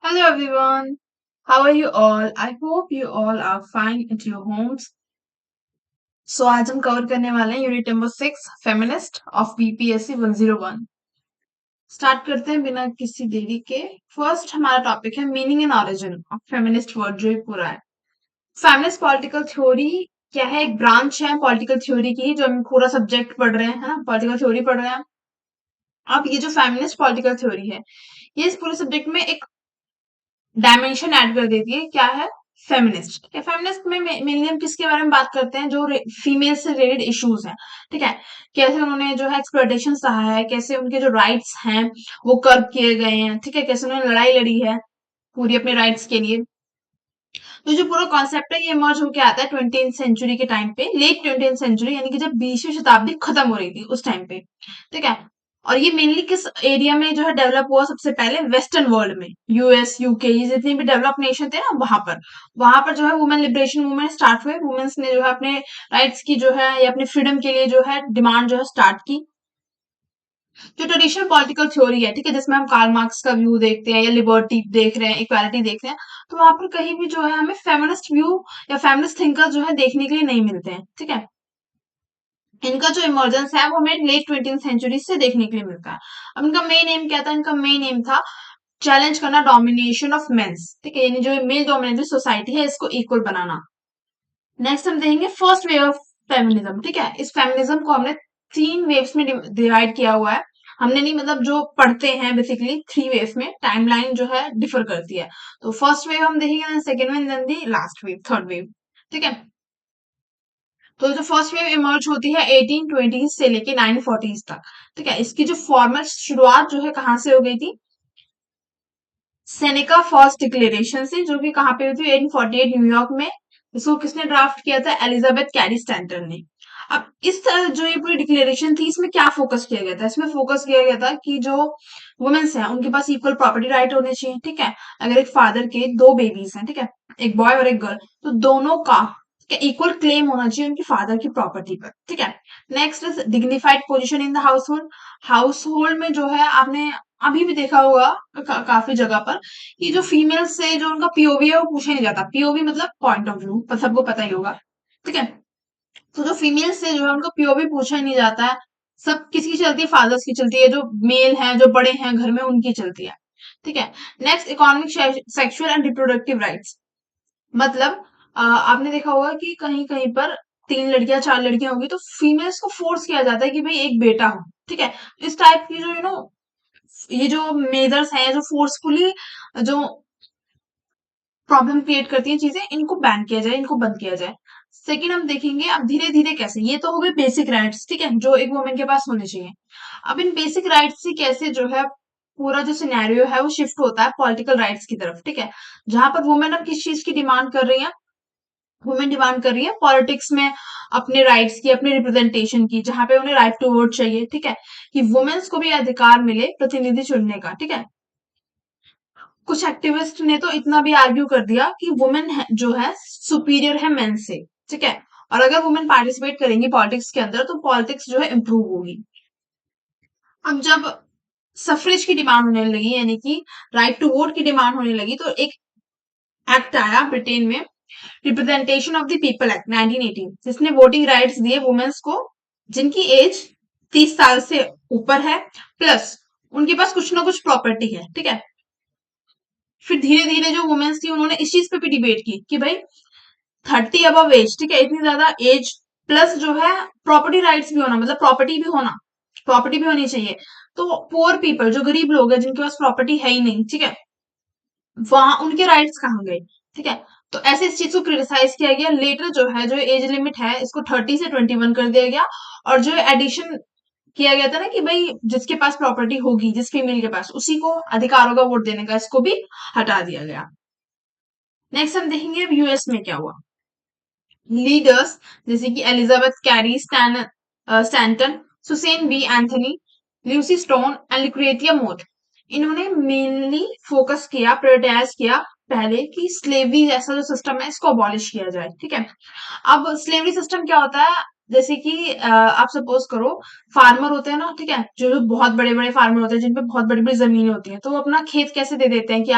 Hello everyone. How are you all? I hope you all are fine at your homes. So आज हम cover करने वाले हैं unit number 6 feminist of BPSC 101। Start करते हैं बिना किसी देरी के। फर्स्ट हमारा टॉपिक है meaning and origin of feminist word, जो ये पूरा है। फेमिनिस्ट पॉलिटिकल थ्योरी क्या है? एक ब्रांच है पॉलिटिकल थ्योरी की, जो हम पूरा सब्जेक्ट पढ़ रहे हैं, है ना, पॉलिटिकल थ्योरी पढ़ रहे हैं। अब ये जो फेमिनिस्ट पॉलिटिकल थ्योरी है, ये इस पूरे सब्जेक्ट में एक डायमेंशन ऐड कर देती है। क्या है? फेमिनिस्ट। ठीक है, फेमिनिस्ट में मेनली हम किसके बारे में बात करते हैं? जो फीमेल से रिलेटेड इश्यूज हैं। ठीक है, कैसे उन्होंने जो है एक्सप्लॉयटेशन सहा है, कैसे उनके जो राइट्स हैं वो कर्व किए गए हैं। ठीक है, कैसे उन्होंने लड़ाई लड़ी है पूरी अपने राइट्स के लिए। तो जो पूरा कॉन्सेप्ट है ये इमर्ज होके आता है 20th सेंचुरी के टाइम पे, लेट 20th सेंचुरी, यानी कि जब 20वीं शताब्दी खत्म हो रही थी उस टाइम पे। ठीक है, और ये मेनली किस एरिया में जो है डेवलप हुआ? सबसे पहले वेस्टर्न वर्ल्ड में, यूएस, यूके, ये जितने भी डेवलप नेशन थे ना, वहां पर जो है वुमेन लिबरेशन मूवमेंट स्टार्ट हुए। वुमेन्स ने जो है अपने राइट्स की जो है या अपने फ्रीडम के लिए जो है डिमांड जो है स्टार्ट की। जो ट्रेडिशनल पॉलिटिकल थ्योरी है, ठीक है, जिसमें हम कार्ल मार्क्स का व्यू देखते हैं या लिबर्टी देख रहे हैं, इक्वालिटी देख रहे हैं, तो वहां पर कहीं भी जो है हमें फेमिनिस्ट व्यू या फेमिनिस्ट थिंकर जो है देखने के लिए नहीं मिलते हैं। ठीक है, इनका जो इमर्जेंस है वो हमें लेट 20th सेंचुरी से देखने के लिए मिलता है। अब इनका मेन एम क्या था? इनका मेन एम था चैलेंज करना डोमिनेशन ऑफ मेंस। ठीक है, यानी जो मेल डोमिनेटेड सोसाइटी है इसको इक्वल बनाना। नेक्स्ट हम देखेंगे फर्स्ट वेव ऑफ फेमिनिज्म। ठीक है, इस फेमिनिज्म को हमने 3 वेव्स में डिवाइड किया हुआ है। हमने नहीं, मतलब जो पढ़ते हैं बेसिकली 3 वेव्स में, टाइमलाइन जो है डिफर करती है। तो फर्स्ट वेव हम देखेंगे, second wave, then the last wave, third wave. ठीक है, तो जो फर्स्ट वेव इमर्ज होती है 1820 से लेके 940 तक। ठीक है, इसकी जो फॉर्मल शुरुआत जो है कहाँ से हो गई थी? सेनेका फर्स्ट डिक्लेरेशन से, जो कि कहाँ पे हुई थी? 1848 न्यूयॉर्क में। इसको किसने ड्राफ्ट किया था? एलिजाबेथ कैरी स्टैंटन ने। अब इस तरह जो ये पूरी डिक्लेरेशन थी, इसमें क्या फोकस किया गया था? इसमें फोकस किया गया था कि जो वुमेन्स हैं उनके पास इक्वल प्रॉपर्टी राइट होने चाहिए। ठीक है, अगर एक फादर के 2 बेबीज हैं, ठीक है, एक बॉय और एक गर्ल, तो दोनों का इक्वल क्लेम होना चाहिए उनकी फादर की प्रॉपर्टी पर। ठीक है, next is dignified position in the house hold. House hold में जो है आपने अभी भी देखा होगा काफी जगह पर कि जो फीमेल से जो उनका पीओवी है वो पूछा नहीं जाता। पीओवी मतलब पॉइंट ऑफ व्यू, पर सबको पता ही होगा। ठीक है, तो जो फीमेल से जो है उनका पीओवी पूछा ही नहीं जाता है। सब किसकी चलती है? फादर्स की चलती है। जो मेल हैं, जो बड़े हैं घर में, उनकी चलती है। ठीक है, next economic, sexual and reproductive rights. मतलब आपने देखा होगा कि कहीं कहीं पर 3 लड़कियां 4 लड़कियां होगी तो फीमेल्स को फोर्स किया जाता है कि भाई एक बेटा हो। ठीक है, इस टाइप की जो ये जो मेजर्स हैं, जो फोर्सफुली जो प्रॉब्लम क्रिएट करती हैं चीजें, इनको बैन किया जाए, इनको बंद किया जाए। सेकंड हम देखेंगे अब धीरे धीरे कैसे, ये तो हो गए बेसिक राइट्स, ठीक है, जो एक वुमेन के पास होने चाहिए। अब इन बेसिक राइट्स से कैसे जो है पूरा जो सिनेरियो है वो शिफ्ट होता है पॉलिटिकल राइट्स की तरफ। ठीक है, जहां पर वुमेन अब किस चीज की डिमांड कर रही है? वुमेन डिमांड कर रही है पॉलिटिक्स में अपने राइट्स की, अपने रिप्रेजेंटेशन की, जहां पे उन्हें राइट टू वोट चाहिए। ठीक है, कि वुमेन्स को भी अधिकार मिले प्रतिनिधि चुनने का। ठीक है, कुछ एक्टिविस्ट ने तो इतना भी आर्ग्यू कर दिया कि वुमेन जो है सुपीरियर है मेन से। ठीक है, और अगर वुमेन पार्टिसिपेट करेंगी पॉलिटिक्स के अंदर तो पॉलिटिक्स जो है इम्प्रूव होगी। अब जब सफरेज की डिमांड होने लगी, यानी कि राइट टू वोट की डिमांड होने लगी, तो एक एक्ट आया ब्रिटेन में, representation of the people act 1918, जिसने वोटिंग राइट्स दिए वुमेन्स को जिनकी एज 30 साल से ऊपर है, प्लस उनके पास कुछ ना कुछ प्रॉपर्टी है। ठीक है, फिर धीरे धीरे जो वुमेन्स थी उन्होंने इस चीज पे भी डिबेट की कि भाई 30 अबव एज, ठीक है, इतनी ज्यादा एज प्लस जो है प्रॉपर्टी राइट्स भी होना, मतलब प्रॉपर्टी भी होना, प्रॉपर्टी भी होनी चाहिए। तो पुअर पीपल, जो गरीब लोग हैं जिनके पास प्रॉपर्टी है ही नहीं, ठीक है, वहां उनके राइट्स कहाँ गए? ठीक है, तो ऐसे इस चीज को क्रिटिसाइज किया गया। लेटर जो है जो एज लिमिट है इसको 30 से 21 कर दिया गया। और जो एडिशन किया गया था ना कि भाई जिसके पास प्रॉपर्टी होगी, जिस फीमेल के पास, उसी को अधिकार होगा वोट देने का, इसको भी हटा दिया गया। नेक्स्ट हम देखेंगे अब यूएस में क्या हुआ। लीडर्स जैसे कि Elizabeth Cady Stanton, Susan B Anthony, Lucy Stone and Lucretia Mott, इन्होंने मेनली फोकस किया, प्रायोरिटाइज किया पहले कि स्लेवरी जैसा जो सिस्टम है इसको अबॉलिश किया जाए। ठीक है, अब स्लेवरी सिस्टम क्या होता है? जैसे कि आप सपोज करो फार्मर होते हैं ना, ठीक है, जो बहुत बड़े बड़े फार्मर होते हैं जिन पे बहुत बड़ी बड़ी जमीनें होती हैं, तो वो अपना खेत कैसे दे देते हैं कि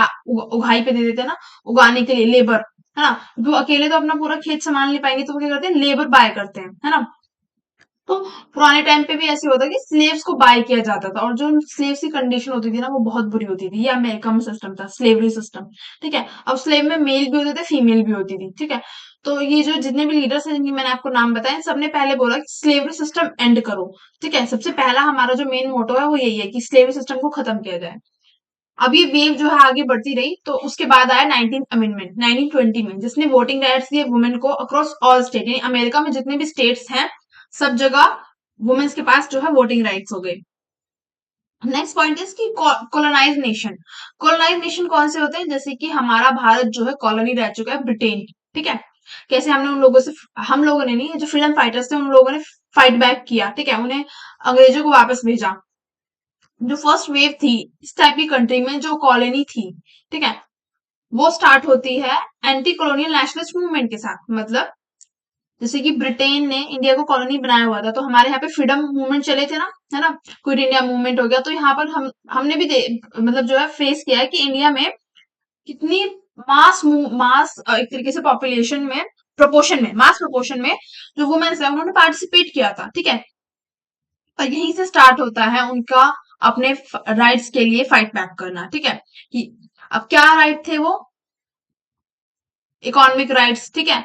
उगाई पे दे देते हैं ना, उगाने के लिए लेबर, है ना। वो अकेले तो अपना पूरा खेत संभाल नहीं पाएंगे, तो वो क्या करते हैं, लेबर बाय करते हैं, है ना। तो पुराने टाइम पे भी ऐसे होता कि स्लेव्स को बाय किया जाता था, और जो स्लेव्स की कंडीशन होती थी ना वो बहुत बुरी होती थी। ये अमेरिका में सिस्टम था, स्लेवरी सिस्टम, ठीक है। अब स्लेव में मेल भी होते थे, फीमेल भी होती थी, ठीक है। तो ये जो जितने भी लीडर्स हैं जिनकी मैंने आपको नाम बताए, सबने पहले बोला कि स्लेवरी सिस्टम एंड करो, ठीक है। सबसे पहला हमारा जो मेन मोटो है वो यही है कि स्लेवरी सिस्टम को खत्म किया जाए। अब ये वेव जो है आगे बढ़ती रही, तो उसके बाद आया 19th अमेंडमेंट 1920 में, जिसने वोटिंग राइट्स दिए वुमेन को अक्रॉस ऑल स्टेट, यानी अमेरिका में जितने भी स्टेट्स हैं सब जगह वुमेन्स के पास जो है वोटिंग राइट्स हो गए। नेक्स्ट पॉइंट इज कि कॉलोनाइज नेशन। कॉलोनाइज नेशन कौन से होते हैं, जैसे कि हमारा भारत जो है कॉलोनी रह चुका है ब्रिटेन, ठीक है। कैसे हमने उन लोगों से, हम लोगों ने नहीं, जो फ्रीडम फाइटर्स थे उन लोगों ने फाइट बैक किया, ठीक है, उन्हें अंग्रेजों को वापस भेजा। जो फर्स्ट वेव थी इस टाइप की कंट्री में जो कॉलोनी थी, ठीक है, वो स्टार्ट होती है एंटी कॉलोनियल नेशनलिस्ट मूवमेंट के साथ। मतलब जैसे कि ब्रिटेन ने इंडिया को कॉलोनी बनाया हुआ था, तो हमारे यहाँ पे फ्रीडम मूवमेंट चले थे ना, है ना, क्विट इंडिया मूवमेंट हो गया, तो यहाँ पर हमने भी मतलब जो है फेस किया है कि इंडिया में कितनी मास एक तरीके से पॉपुलेशन में, प्रोपोर्शन में, मास प्रोपोर्शन में जो वुमेन्स है उन्होंने पार्टिसिपेट किया था, ठीक है। और यहीं से स्टार्ट होता है उनका अपने राइट्स के लिए फाइट बैक करना, ठीक है। कि अब क्या राइट थे वो, इकोनॉमिक राइट्स, ठीक है,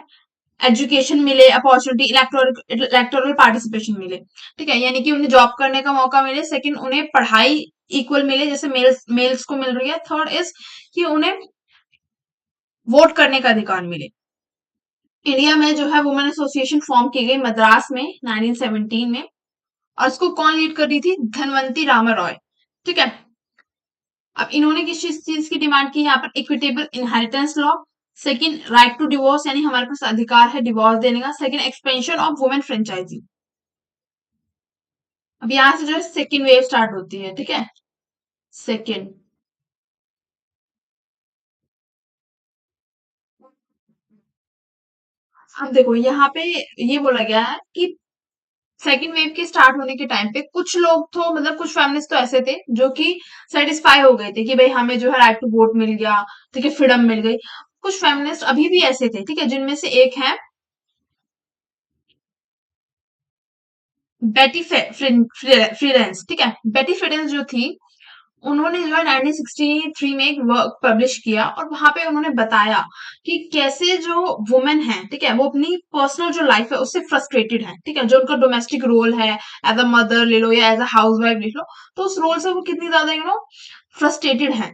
एजुकेशन मिले, अपॉर्चुनिटी, इलेक्टोरल पार्टिसिपेशन मिले, ठीक है, यानी कि उन्हें जॉब करने का मौका मिले। सेकंड, उन्हें पढ़ाई इक्वल मिले जैसे मेल्स मेल्स को मिल रही है। थर्ड इज कि उन्हें वोट करने का अधिकार मिले। इंडिया में जो है वुमेन एसोसिएशन फॉर्म की गई मद्रास में 1917 में, और इसको कौन लीड कर रही थी, धनवंती रामा रॉय, ठीक है। अब इन्होंने किस चीज की डिमांड की, यहाँ पर equitable inheritance law. Second, right to divorce, यानी हमारे पास अधिकार है डिवोर्स देने का। Second, expansion of women franchise. अब यहाँ से जो है सेकेंड वेव स्टार्ट होती है, ठीक है। सेकेंड, अब देखो यहाँ पे ये बोला गया है कि सेकेंड वेव के स्टार्ट होने के टाइम पे कुछ लोग तो, मतलब कुछ फैमिलीज तो ऐसे थे जो कि सेटिस्फाई हो गए थे कि भाई हमें जो है राइट टू वोट मिल गया, ठीक है, फ्रीडम मिल गई। कुछ फेमिनिस्ट अभी भी ऐसे थे, ठीक है, जिनमें से एक है बेटी फ्रीडेंस, ठीक है। बेटी फ्रीडेंस जो थी, उन्होंने जो है 1963 में एक वर्क पब्लिश किया, और वहां पे उन्होंने बताया कि कैसे जो वुमेन है, ठीक है, वो अपनी पर्सनल जो लाइफ है उससे फ्रस्ट्रेटेड है, ठीक है। जो उनका डोमेस्टिक रोल है, एज अ मदर ले लो या एज अ हाउस वाइफ ले लो, तो उस रोल से वो कितनी ज्यादा फ्रस्ट्रेटेड है।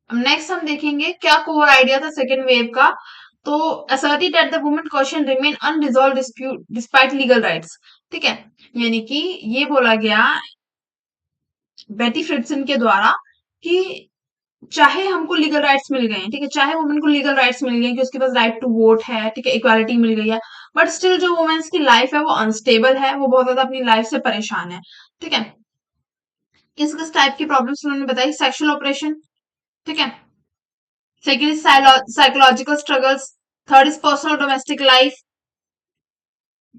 अब नेक्स्ट हम देखेंगे क्या कोर आइडिया था सेकेंड वेव का। तो asserted that the women question remain unresolved dispute despite legal rights, ठीक है। यानी कि ये बोला गया बेटी फ्रिडसन के द्वारा कि चाहे हमको लीगल राइट्स मिल गए हैं, ठीक है, चाहे वुमेन को लीगल राइट्स मिल गए हैं कि उसके पास राइट टू वोट है, ठीक है, इक्वालिटी मिल गई है, बट स्टिल जो वुमेन्स की लाइफ है वो अनस्टेबल है, वो बहुत ज्यादा अपनी लाइफ से परेशान है, ठीक है। किस किस टाइप की प्रॉब्लम्स उन्होंने बताई, सेक्सुअल ऑपरेशन, ठीक है। Second is psychological struggles. Third is personal domestic life.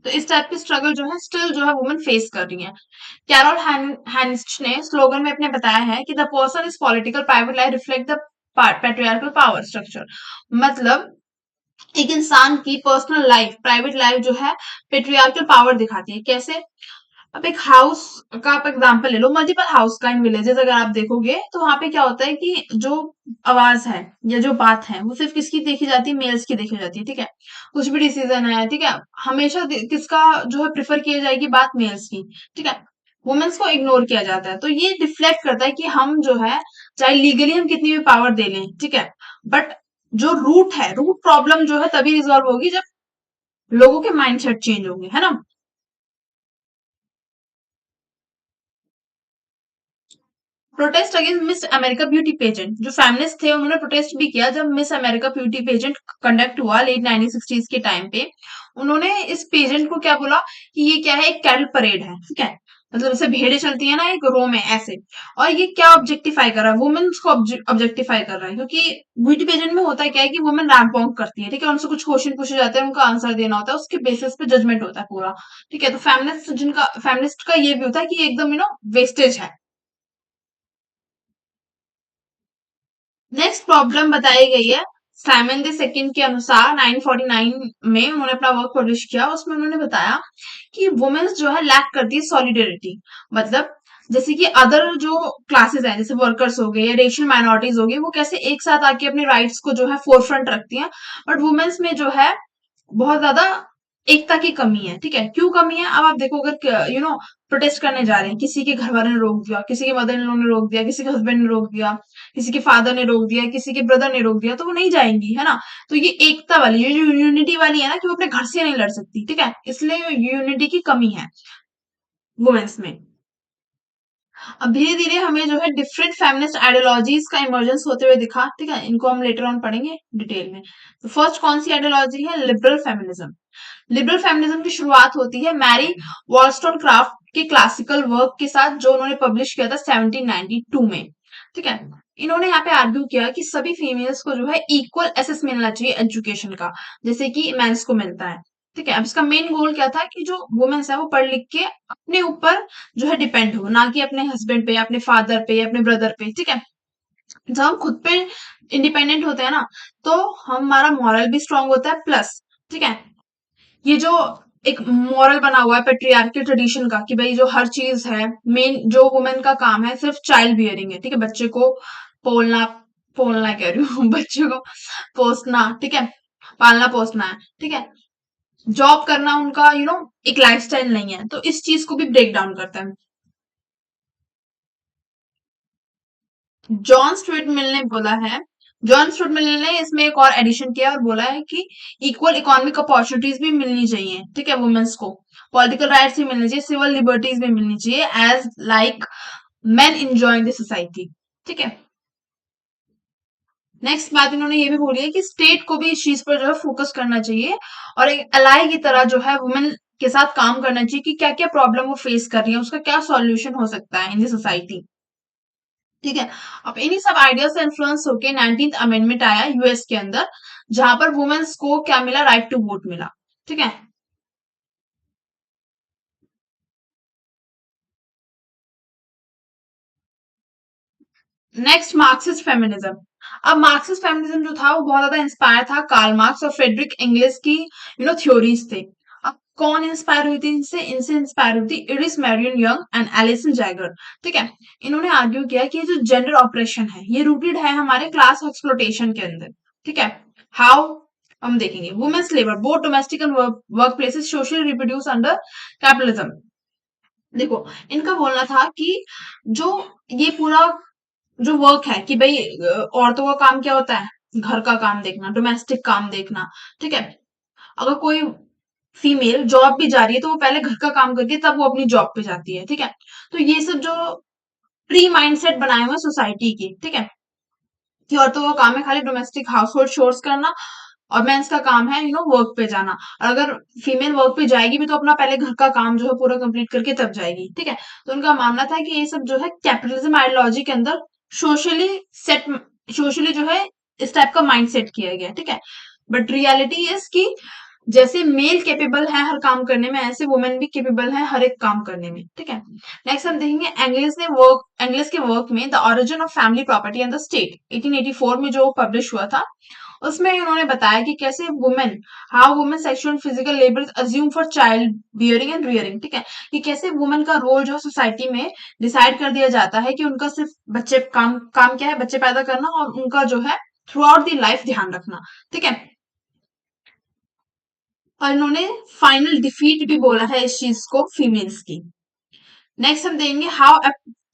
तो इस टाइप की स्ट्रगल जो है स्टिल जो है वुमेन फेस कर रही है। कैरोल हैनिस्ट ने स्लोगन में अपने बताया है कि the person is political private life reflect the patriarchal power structure. मतलब एक इंसान की पर्सनल लाइफ, प्राइवेट लाइफ जो है पेट्रियार्कल पावर दिखाती है। कैसे, अब एक हाउस का आप एग्जांपल ले लो, मल्टीपल हाउस का इन विलेजेस अगर आप देखोगे तो वहां पे क्या होता है कि जो आवाज है या जो बात है वो सिर्फ किसकी देखी जाती है, मेल्स की देखी जाती है, ठीक है। कुछ भी डिसीजन है, ठीक है, हमेशा किसका जो है प्रिफर किया जाएगी, बात मेल्स की, ठीक है। वुमेन्स को इग्नोर किया जाता है, तो ये रिफ्लेक्ट करता है कि हम जो है चाहे लीगली हम कितनी भी पावर दे लें, ठीक है, बट जो रूट है, रूट प्रॉब्लम जो है तभी रिजॉल्व होगी जब लोगों के माइंडसेट चेंज होंगे, है ना। Protest against Miss America beauty pageant, जो फेमिनिस्ट थे उन्होंने प्रोटेस्ट भी किया जब Miss America beauty pageant conduct हुआ लेट 1960s के टाइम पे। उन्होंने इस पेजेंट को क्या बोला कि ये क्या है, एक कैटल परेड है, ठीक है। मतलब जैसे भेड़ें चलती है ना एक रो में ऐसे। और ये क्या ऑब्जेक्टिफाई कर रहा है, वुमेन्स को ऑब्जेक्टिफाई कर रहा है, क्योंकि ब्यूटी पेजेंट में होता है क्या है कि वुमेन रैंप वॉक करती है, ठीक है, उनसे कुछ क्वेश्चन पूछे जाते हैं, उनका आंसर देना होता है, उसके बेसिस पे जजमेंट होता है पूरा। ठीक है, तो फेमिनिस्ट का ये भी होता है कि एकदम वेस्टेज है। नेक्स्ट प्रॉब्लम बताई गई है साइमन द सेकंड के अनुसार 949 में उन्होंने अपना वर्क पब्लिश किया, उसमें उन्होंने बताया कि वुमेन्स जो है लैक करती है सॉलिडेरिटी। मतलब जैसे कि अदर जो क्लासेस हैं जैसे वर्कर्स हो गए या रेशियल माइनॉरिटीज हो गई, वो कैसे एक साथ आके अपने राइट्स को जो है फोरफ्रंट रखती हैं, बट वुमेन्स में जो है बहुत ज्यादा एकता की कमी है। ठीक है, क्यों कमी है, अब आप देखो, अगर प्रोटेस्ट करने जा रहे हैं, किसी के घर वाले ने रोक दिया, किसी के मदर इन लॉ ने रोक दिया, किसी के हस्बैंड ने रोक दिया, किसी के फादर ने रोक दिया, किसी के ब्रदर ने रोक दिया, तो वो नहीं जाएंगी, है ना। तो ये एकता वाली, ये जो यूनिटी वाली है ना, कि वो अपने घर से नहीं लड़ सकती, ठीक है, इसलिए यूनिटी की कमी है वुमेन्स में। अब धीरे धीरे हमें जो है डिफरेंट फेमिनिस्ट आइडियोलॉजीज का इमर्जेंस होते हुए दिखा, ठीक है, इनको हम लेटर ऑन पढ़ेंगे डिटेल में। तो फर्स्ट कौन सी आइडियोलॉजी है, लिबरल फेमिनिज्म। लिबरल फेमिनिज्म की शुरुआत होती है मैरी वॉलस्टोनक्राफ्ट के क्लासिकल वर्क के साथ, जो उन्होंने पब्लिश किया था 1792 में। ठीक है, इन्होंने यहाँ पे आर्ग्यू किया कि सभी फीमेल्स को जो है इक्वल एसेस मिलना चाहिए एजुकेशन का, जैसे कि मेंस को मिलता है। ठीक है, अब इसका मेन गोल क्या था कि जो वुमेन्स है वो पढ़ लिख के अपने ऊपर जो है डिपेंड हो, ना कि अपने हस्बैंड पे, अपने फादर पे, अपने ब्रदर पे। ठीक है, जब हम खुद पे इंडिपेंडेंट होते हैं ना, तो हमारा मॉरल भी स्ट्रांग होता है, प्लस ठीक है, ये जो एक मॉरल बना हुआ है पेट्रियार्कल ट्रेडिशन का, कि भाई जो हर चीज है, मेन जो वुमेन का काम है सिर्फ चाइल्ड बियरिंग है, ठीक है, बच्चे को पोलना, पोलना कह रही हूँ बच्चे को पोसना, ठीक है, पालना पोसना है, ठीक है, जॉब करना उनका एक लाइफस्टाइल नहीं है, तो इस चीज को भी ब्रेक डाउन करता है। जॉन स्टुअर्ट मिल ने बोला है, जॉन स्टुअर्ट मिल ने इसमें एक और एडिशन किया और बोला है कि इक्वल इकोनॉमिक अपॉर्चुनिटीज भी मिलनी चाहिए, ठीक है, वुमेन्स को पॉलिटिकल राइट्स भी मिलनी चाहिए, सिविल लिबर्टीज भी मिलनी चाहिए, as like man enjoying the society. ठीक है, नेक्स्ट बात इन्होंने ये भी बोली है कि स्टेट को भी इस चीज पर जो है फोकस करना चाहिए, और एक अलाई की तरह जो है वुमेन के साथ काम करना चाहिए कि क्या क्या प्रॉब्लम वो फेस कर रही है, उसका क्या सॉल्यूशन हो सकता है इन द सोसाइटी। ठीक है, अब इन्हीं सब आइडिया से इन्फ्लुएंस होके 19th अमेंडमेंट आया यूएस के अंदर, जहां पर वुमेन्स को क्या मिला, राइट टू वोट मिला। ठीक है, नेक्स्ट मार्क्सिस्ट फेमिनिज्म। अब मार्क्सिस्ट फेमिनिज्म जो था वो बहुत ज्यादा इंस्पायर था कार्ल मार्क्स और फ्रेडरिक एंगल्स की थ्योरीज थे। अब कौन इंस्पायर हुई थी इनसे, इनसे इंस्पायर हुई थी Iris Marion Young and Alison Jaggar. ठीक है, इन्होंने आर्ग्यू किया कि ये जो जेंडर ऑपरेशन है ये रूटेड है हमारे क्लास एक्सप्लोटेशन के अंदर। ठीक है, हाउ, हम देखेंगे women's labour both domestic and work places socially reproduce under capitalism. देखो, इनका बोलना था कि जो ये पूरा जो वर्क है कि भाई औरतों का काम क्या होता है, घर का काम देखना, डोमेस्टिक काम देखना। ठीक है, अगर कोई फीमेल जॉब भी जा रही है तो वो पहले घर का काम करके तब वो अपनी जॉब पे जाती है। ठीक है, तो ये सब जो प्री माइंडसेट बनाए हुए सोसाइटी की, ठीक है, कि औरतों का काम है खाली डोमेस्टिक हाउस होल्ड शोर्स करना, और मेंस का काम है वर्क पे जाना, और अगर फीमेल वर्क पे जाएगी भी तो अपना पहले घर का काम जो है पूरा कंप्लीट करके तब जाएगी। ठीक है, तो उनका मानना था कि ये सब जो है कैपिटलिज्म आइडियोलॉजी के अंदर सोशली सेट, सोशली जो है इस टाइप का माइंड सेट किया गया। ठीक है, बट रियलिटी इज कि जैसे मेल केपेबल है हर काम करने में, ऐसे वुमेन भी केपेबल है हर एक काम करने में। ठीक है, नेक्स्ट हम देखेंगे एंग्लिस के वर्क में the origin of family property and the state 1884 में जो पब्लिश हुआ था, उसमें उन्होंने बताया कि कैसे women, how women sexual physical labour assume for child bearing and rearing. ठीक है, कि कैसे वुमेन का रोल जो सोसाइटी में डिसाइड कर दिया जाता है कि उनका सिर्फ बच्चे काम काम क्या है, बच्चे पैदा करना, और उनका जो है थ्रू आउट दी लाइफ ध्यान रखना। ठीक है, और इन्होंने फाइनल डिफीट भी बोला है इस चीज को फीमेल्स की। नेक्स्ट हम देंगे हाउ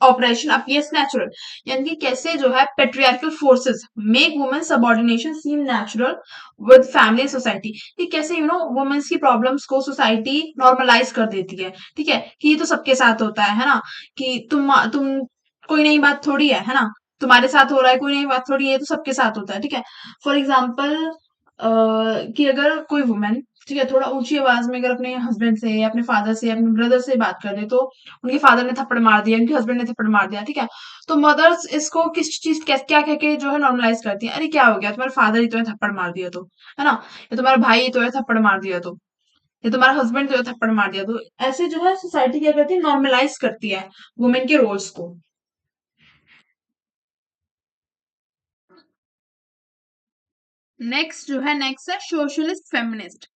ऑपरेशन अपीयर्स नेचुरल, यानी कि कैसे जो है patriarchal forces make women subordination seem natural with family and society, कि कैसे वुमेन्स की प्रॉब्लम्स को सोसाइटी नॉर्मलाइज कर देती है। ठीक है, कि ये तो सबके साथ होता है ना, कि तुम कोई नई बात थोड़ी है ना, तुम्हारे साथ हो रहा है कोई नई बात थोड़ी है, ये तो सबके साथ होता है। ठीक है, फॉर एग्जाम्पल कि अगर कोई वुमेन, ठीक है, थोड़ा ऊंची आवाज में अगर अपने हस्बैंड से या अपने फादर से, अपने ब्रदर से बात कर दे, तो उनके फादर ने थप्पड़ मार दिया, उनके हस्बैंड ने थप्पड़ मार दिया, ठीक है, तो मदर्स इसको किस चीज क्या कह के जो है नॉर्मलाइज करती है, अरे क्या हो गया, तुम्हारे फादर ही तुम्हें थप्पड़ मार दिया तो, है ना, या तुम्हारा भाई ही तुम्हें थप्पड़ मार दिया तो, या तुम्हारा हस्बैंड तुम्हें थप्पड़ मार दिया तो, ऐसे जो है सोसाइटी क्या करती है, नॉर्मलाइज करती है वुमेन के रोल्स को। नेक्स्ट है सोशलिस्ट फेमिनिस्ट।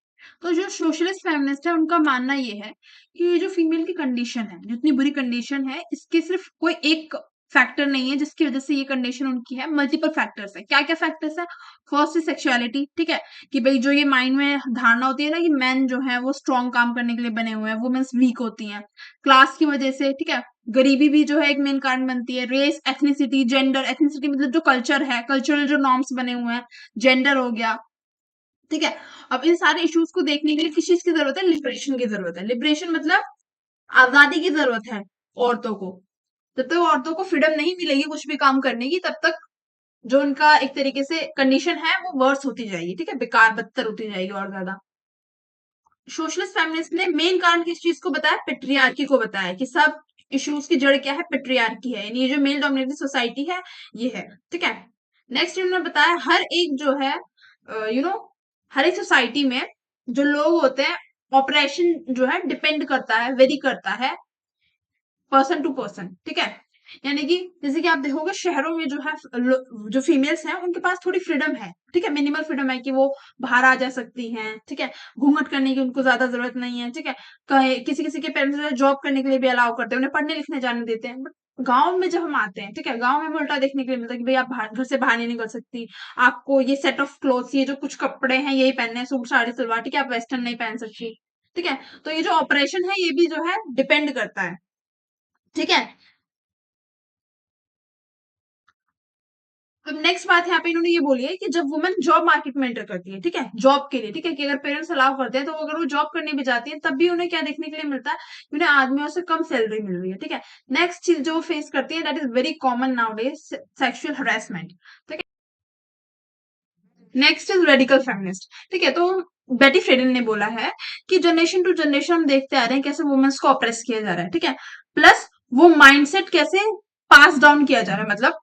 तो जो सोशलिस्ट फेमिनिस्ट है उनका मानना ये है कि ये जो फीमेल की कंडीशन है, जितनी बुरी कंडीशन है, इसके सिर्फ कोई एक फैक्टर नहीं है जिसकी वजह से ये कंडीशन उनकी है, मल्टीपल फैक्टर्स है। क्या क्या फैक्टर्स है? फर्स्ट इज सेक्सुअलिटी, ठीक है, कि भाई जो ये माइंड में धारणा होती है ना कि मैन जो है वो स्ट्रॉन्ग काम करने के लिए बने हुए हैं, वुमेन्स वीक होती हैं, क्लास की वजह से, ठीक है, गरीबी भी जो है एक मेन कारण बनती है, रेस, एथनिसिटी, जेंडर, एथनिसिटी मतलब जो कल्चर है, कल्चरल जो नॉर्म्स बने हुए हैं, जेंडर हो गया, ठीक है। अब इन सारे इश्यूज को देखने के लिए किस चीज की जरूरत है? लिबरेशन की जरूरत है। लिबरेशन मतलब आजादी की जरूरत है औरतों को। जब तक औरतों को फ्रीडम नहीं मिलेगी कुछ भी काम करने की, तब तक जो उनका एक तरीके से कंडीशन है वो वर्स होती जाएगी, ठीक है, बेकार बदतर होती जाएगी और ज्यादा। सोशलिस्ट फेमिनिस्ट ने मेन कारण किस चीज को बताया? पेट्रियार्की को बताया कि सब इश्यूज की जड़ क्या है? पेट्रियार्की है, यानी ये जो मेल डोमिनेटेड सोसाइटी है ये है, ठीक है। नेक्स्ट इन्होंने बताया हर एक जो है हर एक सोसाइटी में जो लोग होते हैं, ऑपरेशन जो है डिपेंड करता है, वेरी करता है पर्सन टू पर्सन, ठीक है। यानी कि जैसे कि आप देखोगे शहरों में जो है जो फीमेल्स हैं उनके पास थोड़ी फ्रीडम है, ठीक है, मिनिमल फ्रीडम है कि वो बाहर आ जा सकती हैं, ठीक है, घूंघट करने की उनको ज्यादा जरूरत नहीं है, ठीक है। कहे किसी किसी के पेरेंट्स जो है जॉब करने के लिए भी अलाउ करते हैं, उन्हें पढ़ने लिखने जाने देते हैं, बट गांव में जब हम आते हैं, ठीक है, गांव में हमें उल्टा देखने के लिए मिलता है कि भाई आप घर से बाहर नहीं निकल सकती, आपको ये सेट ऑफ क्लोथ्स, ये जो कुछ कपड़े हैं यही पहनने हैं, सूट साड़ी सलवार, ठीक है, आप वेस्टर्न नहीं पहन सकती, ठीक है। तो ये जो ऑपरेशन है ये भी जो है डिपेंड करता है, ठीक है। अब नेक्स्ट बात यहाँ पे इन्होंने ये बोली है कि जब वुमेन जॉब मार्केट में एंटर करती है, ठीक है, जॉब के लिए, ठीक है, कि अगर पेरेंट्स अलाउ करते हैं तो अगर वो जॉब करने भी जाती है तब भी उन्हें क्या देखने के लिए मिलता है? उन्हें आदमियों से कम सैलरी मिल रही है, ठीक है। नेक्स्ट चीज जो फेस करती है that is very common now days, sexual harassment, ठीक है। नेक्स्ट इज रेडिकल फेमिनिस्ट, ठीक है। तो बेटी फ्रेडन ने बोला है कि जनरेशन टू जनरेशन हम देखते आ रहे हैं कैसे वुमेन्स को ऑप्रेस किया जा रहा है, ठीक है, प्लस वो माइंडसेट कैसे पास डाउन किया जा रहा है, मतलब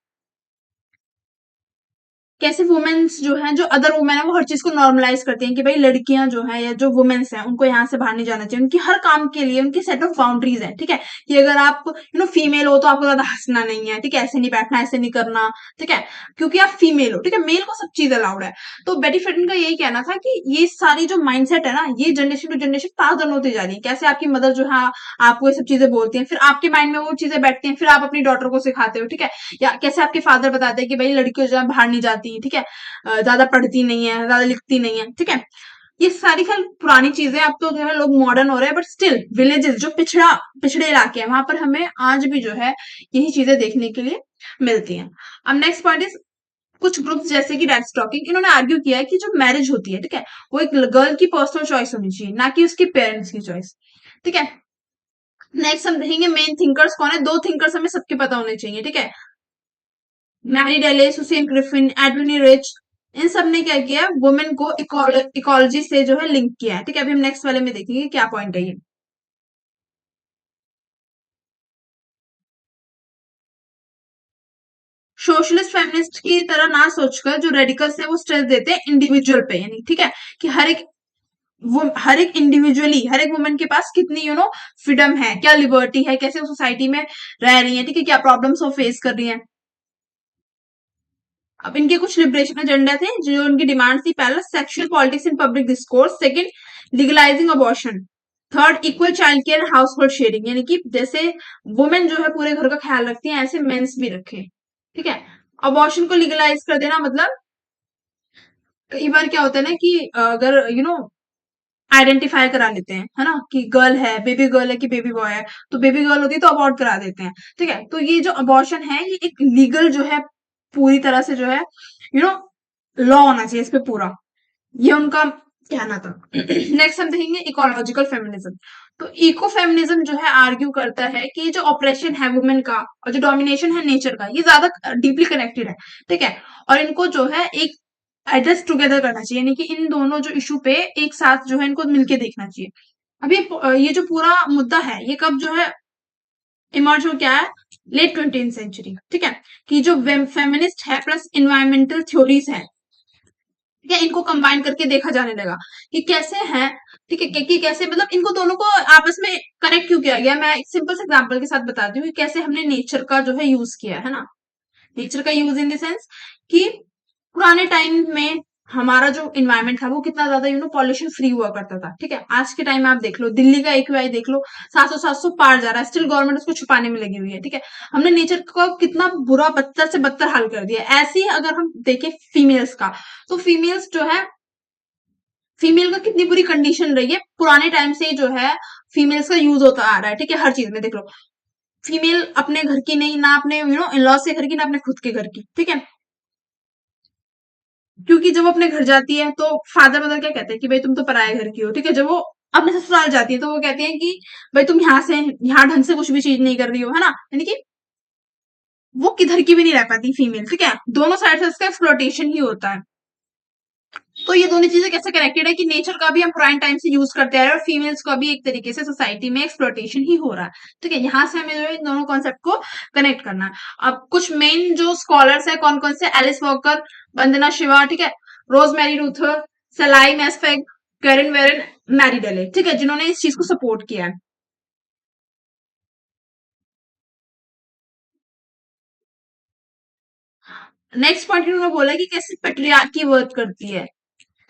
कैसे वुमेन्स जो हैं, जो अदर वुमेन है वो हर चीज को नॉर्मलाइज करती हैं कि भाई लड़कियां जो है या जो वुमेन्स हैं उनको यहाँ से बाहर नहीं जाना चाहिए, उनकी हर काम के लिए उनकी सेट ऑफ बाउंड्रीज है, ठीक है, कि अगर आप फीमेल हो तो आपको ज्यादा हंसना नहीं है, ठीक है, ऐसे नहीं बैठना, ऐसे नहीं करना, ठीक है, क्योंकि आप फीमेल हो, ठीक है, मेल को सब चीज अलाउड है। तो बेटी फ्रेडन का यही कहना था कि ये सारी जो माइंडसेट है ना, ये generation to generation pass down होती जा रही है, कैसे आपकी मदर जो है आपको ये सब चीजें बोलती हैं, फिर आपके माइंड में वो चीजें बैठती हैं, फिर आप अपनी डॉटर को सिखाते हो, ठीक है, या कैसे आपके फादर बताते हैं कि भाई लड़कियों जो है बाहर नहीं जाती, ठीक है, ज्यादा पढ़ती नहीं है, ज्यादा लिखती नहीं है, ठीक है। ये सारी खैर पुरानी चीजें, अब तो जो है लोग मॉडर्न हो रहे हैं, बट स्टिल विलेजेस जो पिछड़े इलाके हैं वहां पर हमें आज भी जो है यही चीजें देखने के लिए मिलती हैं। अब नेक्स्ट पॉइंट इज कुछ ग्रुप्स जैसे कि रेड स्टॉकिंग, इन्होंने आर्ग्यू किया है कि जो मैरिज होती है, ठीक है, वो एक गर्ल की पर्सनल चॉइस होनी चाहिए, ना कि उसके पेरेंट्स की चॉइस, ठीक है। नेक्स्ट हम देखेंगे मेन थिंकर्स कौन है, दो थिंकर्स हमें सबके पता होने चाहिए, ठीक है, Mary Daly, Susan Griffin, Edwin Rich, इन सब ने क्या किया, वुमेन को इकोलॉजी से जो है लिंक किया है, ठीक है। अभी हम नेक्स्ट वाले में देखेंगे क्या पॉइंट है ये। सोशलिस्ट फेमिनिस्ट की तरह ना सोचकर जो रेडिकल्स है वो स्ट्रेस देते हैं इंडिविजुअल पे, यानी ठीक है, कि हर एक इंडिविजुअली हर एक वुमेन के पास कितनी फ्रीडम है, क्या लिबर्टी है, कैसे वो सोसाइटी में रह रही है, ठीक है, क्या प्रॉब्लम्स वो फेस कर रही है। अब इनके कुछ लिबरेशन एजेंडा थे जो उनकी डिमांड थी, पहला sexual politics in public discourse, second legalising abortion, third equal child care house hold sharing, यानी कि जैसे वुमेन जो है पूरे घर का ख्याल रखती हैं ऐसे मेंस भी रखे, ठीक है। अबॉर्शन को लीगलाइज कर देना मतलब कई बार क्या होता है ना कि अगर आइडेंटिफाई करा लेते हैं, है ना, कि गर्ल है, बेबी गर्ल है कि बेबी बॉय है, तो बेबी गर्ल होती है तो अबॉर्ट करा देते हैं, ठीक है। तो ये जो अबॉर्शन है ये एक लीगल जो है पूरी तरह से जो है यू नो लॉ होना चाहिए इस पे पूरा, ये उनका कहना था। नेक्स्ट हम देखेंगे इकोलॉजिकल फेमिनिज्म। तो इको फेमिनिज्म जो है आर्ग्यू करता है कि ये जो ऑपरेशन है वुमेन का और जो डोमिनेशन है नेचर का, ये ज्यादा डीपली कनेक्टेड है, ठीक है, और इनको जो है एक एडजस्ट टुगेदर करना चाहिए, यानी कि इन दोनों जो इशू पे एक साथ जो है इनको मिलके देखना चाहिए। अब ये जो पूरा मुद्दा है ये कब जो है इमर्ज हो क्या है, लेट 20th सेंचुरी, ठीक है, कि जो फेमिनिस्ट है प्लस इन्वायरमेंटल थ्योरीज है, ठीक है, इनको कंबाइन करके देखा जाने लगा कि कैसे है, ठीक है, कि कैसे मतलब इनको दोनों को आपस में कनेक्ट क्यों किया गया। मैं एक सिंपल से एग्जांपल के साथ बताती हूँ कि कैसे हमने नेचर का जो है यूज किया है ना। नेचर का यूज इन द सेंस कि पुराने टाइम में हमारा जो इन्वायरमेंट था वो कितना ज्यादा पॉल्यूशन फ्री हुआ करता था, ठीक है। आज के टाइम में आप देख लो, दिल्ली का AQI देख लो, 700 पार जा रहा है, स्टिल गवर्नमेंट उसको छुपाने में लगी हुई है, ठीक है। हमने नेचर को कितना बुरा, बदतर से बदतर हाल कर दिया। ऐसे ही अगर हम देखें फीमेल्स का, तो फीमेल्स जो है, फीमेल का कितनी बुरी कंडीशन रही है पुराने टाइम से जो है, फीमेल्स का यूज होता आ रहा है, ठीक है, हर चीज में देख लो। फीमेल अपने घर की नहीं, ना अपने इन लॉज के घर की, ना अपने खुद के घर की, ठीक है। क्योंकि जब वो अपने घर जाती है तो फादर मदर क्या कहते हैं कि भाई तुम तो पराये घर की हो, ठीक है। जब वो अपने ससुराल जाती है तो वो कहते हैं कि भाई तुम यहाँ ढंग से कुछ भी चीज नहीं कर रही हो, है ना। यानी कि वो किधर की भी नहीं रह पाती फीमेल, ठीक है। दोनों साइड से इसका एक्सप्लॉटेशन ही होता है। तो ये दोनों चीजें कैसे कनेक्टेड है कि नेचर का भी हम पुराने टाइम से यूज करते आ रहे हैं और फीमेल्स का भी एक तरीके से सोसाइटी में एक्सप्लॉटेशन ही हो रहा है, ठीक है। यहाँ से हमें जो है इन दोनों कॉन्सेप्ट को कनेक्ट करना है। अब कुछ मेन जो स्कॉलर्स है कौन कौन से, एलिस वॉकर, वंदना शिवा, ठीक है, रोजमेरी रूथर, सलाई मैसफेग, कैरन वेरन, मैरी डेले, ठीक है, जिन्होंने इस चीज को सपोर्ट किया है। नेक्स्ट पॉइंट इन्होंने बोला कि कैसे पेट्रियार्की वर्क करती है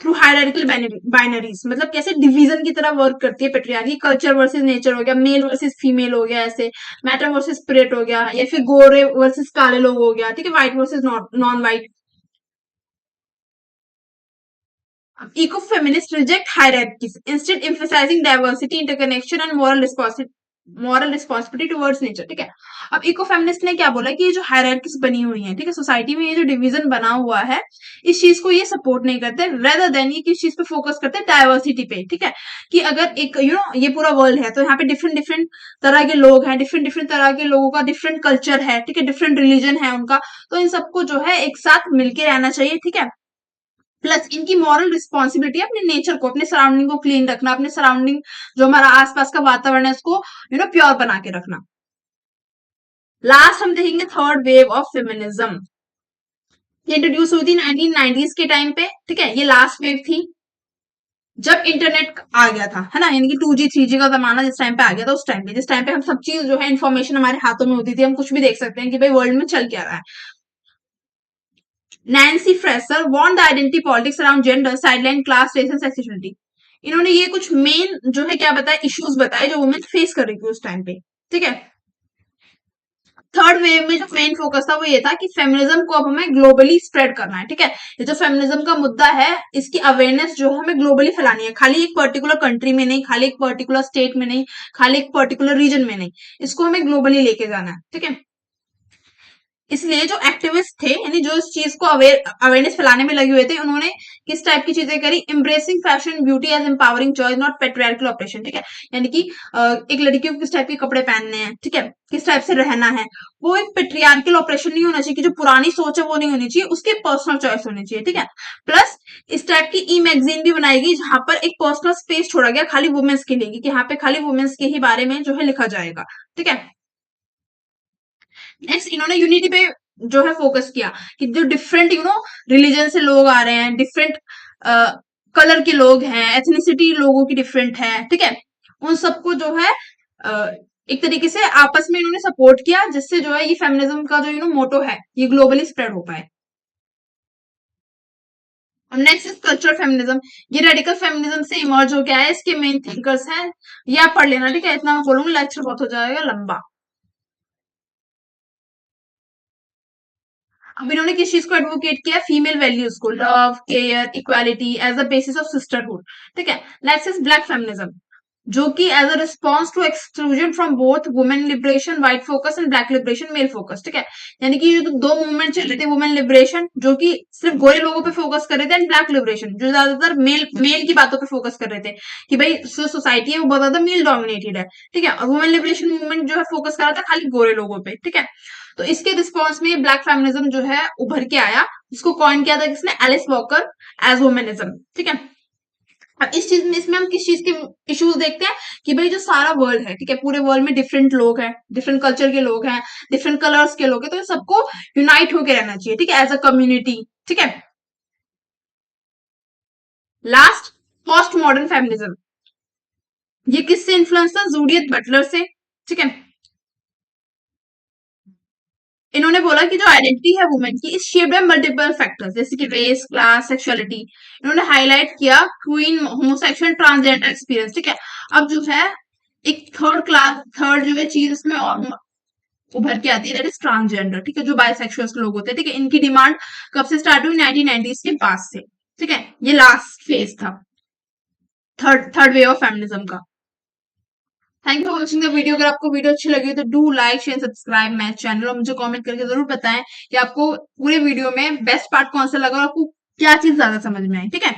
थ्रू हायरार्किकल बाइनरीज, मतलब कैसे डिवीजन की तरह वर्क करती है पेट्रियार्की। कल्चर वर्सेस नेचर हो गया, मेल वर्सेस फीमेल हो गया, ऐसे मैटर वर्सेस स्पिरिट हो गया, या फिर गोरे वर्सेस काले लोग हो गया, ठीक है, white versus non white. Eco feminists reject hierarchies, instead emphasizing diversity, interconnection and moral responsibility towards nature, ठीक है। अब इको फेमिनिस्ट ने क्या बोला कि ये जो हायरार्कीज बनी हुई है, ठीक है, सोसाइटी में ये जो डिवीजन बना हुआ है, इस चीज को ये सपोर्ट नहीं करते, रेदर देन ये किस चीज पे फोकस करते हैं, डाइवर्सिटी पे, ठीक है। कि अगर एक ये पूरा वर्ल्ड है तो यहाँ पे डिफरेंट डिफरेंट तरह के लोग हैं, डिफरेंट डिफरेंट तरह के लोगों का डिफरेंट कल्चर है, ठीक है, डिफरेंट रिलीजन है उनका, तो इन सबको जो है एक साथ मिलके रहना चाहिए, ठीक है। प्लस इनकी मॉरल रिस्पॉन्सिबिलिटी है अपने नेचर को, अपने सराउंडिंग को क्लीन रखना, अपने सराउंडिंग जो हमारा आसपास का वातावरण है उसको प्योर बना के रखना। लास्ट हम देखेंगे थर्ड वेव ऑफ फेमिनिज्म। ये इंट्रोड्यूस हुई थी 1990s के टाइम पे, ठीक है, ये लास्ट वेव थी जब इंटरनेट आ गया था, है ना, यानी कि 2G 3G का जमाना जिस टाइम पे आ गया था, उस टाइम पे, जिस टाइम पे हम सब चीज जो है इन्फॉर्मेशन हमारे हाथों में होती थी, हम कुछ भी देख सकते हैं कि भाई वर्ल्ड में चल क्या रहा है। Nancy Fraser want the identity politics around gender, sideline class, race and sexuality. इन्होंने ये कुछ मेन जो है क्या बताया, इश्यूज बताए जो वुमेन फेस कर रही थी उस टाइम पे, ठीक है। थर्ड वेव में जो मेन फोकस था वो ये था कि फेमिनिज्म को अब हमें ग्लोबली स्प्रेड करना है, ठीक है। ये जो फेमिनिज्म का मुद्दा है इसकी अवेयरनेस जो है हमें ग्लोबली फैलानी है, खाली एक पर्टिकुलर कंट्री में नहीं, खाली एक पर्टिकुलर स्टेट में नहीं, खाली एक पर्टिकुलर रीजन में नहीं, इसको हमें ग्लोबली लेके जाना है, ठीक है। इसलिए जो एक्टिविस्ट थे, यानी जो इस चीज को अवेयरनेस फैलाने में लगे हुए थे, उन्होंने किस टाइप की चीजें करी, embracing fashion beauty as empowering choice not patriarchal oppression, ठीक है। यानी कि एक लड़की को किस टाइप के कपड़े पहनने हैं, ठीक है, किस टाइप से रहना है, वो एक पेट्रियार्कल ऑपरेशन नहीं होना चाहिए कि जो पुरानी सोच है वो नहीं होनी चाहिए, उसके पर्सनल चॉइस होनी चाहिए, ठीक है। प्लस इस टाइप की ई मैगजीन भी बनाएगी जहां पर एक पर्सनल स्पेस छोड़ा गया खाली वुमेन्स के लिए, कि यहाँ पे खाली वुमेन्स के ही बारे में जो है लिखा जाएगा, ठीक है। नेक्स्ट इन्होंने यूनिटी पे जो है फोकस किया कि जो डिफरेंट रिलीजन से लोग आ रहे हैं, डिफरेंट कलर के लोग हैं, एथनिसिटी लोगों की डिफरेंट है, ठीक है, उन सबको जो है एक तरीके से आपस में इन्होंने सपोर्ट किया, जिससे जो है ये फेमिनिज्म का जो मोटो है ये ग्लोबली स्प्रेड हो पाए। Next is cultural feminism. ये रेडिकल फेमिनिज्म से इमर्ज हो गया है, इसके मेन थिंकर्स हैं, ये आप पढ़ लेना, ठीक है, इतना मैं बोलूंगी लेक्चर बहुत हो जाएगा लंबा। अब इन्होंने किस चीज को एडवोकेट किया, फीमेल वैल्यूज को, love, care, equality as the basis of sisterhood, ठीक है। नेक्स्ट इज ब्लैक फेमिनिज्म, जो कि as a response to exclusion from both women liberation white focus and black liberation male focus, ठीक है। यानी कि ये जो दो मूवमेंट चल रहे थे, वुमेन लिबरेशन जो कि सिर्फ गोरे लोगों पे फोकस कर रहे थे, एंड ब्लैक लिबरेशन जो ज्यादातर मेल मेल की बातों पे फोकस कर रहे थे कि भाई जो सोसाइटी है वो बहुत ज्यादा मेल डोमिनेटेड है, ठीक है। और वुमेन लिबरेशन मूवमेंट जो है फोकस कर रहा था खाली गोरे लोगों पे, ठीक है। तो इसके रिस्पॉन्स में ब्लैक फेमिनिज्म जो है उभर के आया इसको कॉइन किया था किसने, एलिस वॉकर एज वुमेनिज्म, ठीक है। अब इस चीज में, इसमें हम किस चीज के इश्यूज देखते हैं कि भाई जो सारा वर्ल्ड है, ठीक है, पूरे वर्ल्ड में डिफरेंट लोग हैं, डिफरेंट कल्चर के लोग हैं, डिफरेंट कलर्स के लोग हैं, तो ये सबको यूनाइट होकर रहना चाहिए, ठीक है, एज अ कम्युनिटी, ठीक है। लास्ट, पोस्ट मॉडर्न फेमिनिज्म, ये किससे इन्फ्लुएंस था, जूडियथ बटलर से, ठीक है। इन्होंने बोला कि जो आइडेंटिटी है वुमेन की is shaped by multiple factors, जैसे कि रेस, क्लास, सेक्सुअलिटी। इन्होंने हाईलाइट किया क्वीन, होमोसेक्सुअल, ट्रांसजेंडर एक्सपीरियंस, ठीक है। अब जो है एक थर्ड जो है चीज इसमें और उभर के आती है, दैट इज ट्रांसजेंडर, ठीक है, जो बाइसेक्सुअल्स लोग होते हैं, ठीक है। इनकी डिमांड कब से स्टार्ट हुई, 1990s के पास से, ठीक है। ये लास्ट फेज था थर्ड वे ऑफ फेमिनिज्म का। Thank you for watching the video. अगर आपको वीडियो अच्छी लगी तो do like share subscribe my channel, और मुझे कमेंट करके जरूर बताएं कि आपको पूरे वीडियो में बेस्ट पार्ट कौन सा लगा और आपको क्या चीज ज्यादा समझ में आई, ठीक है।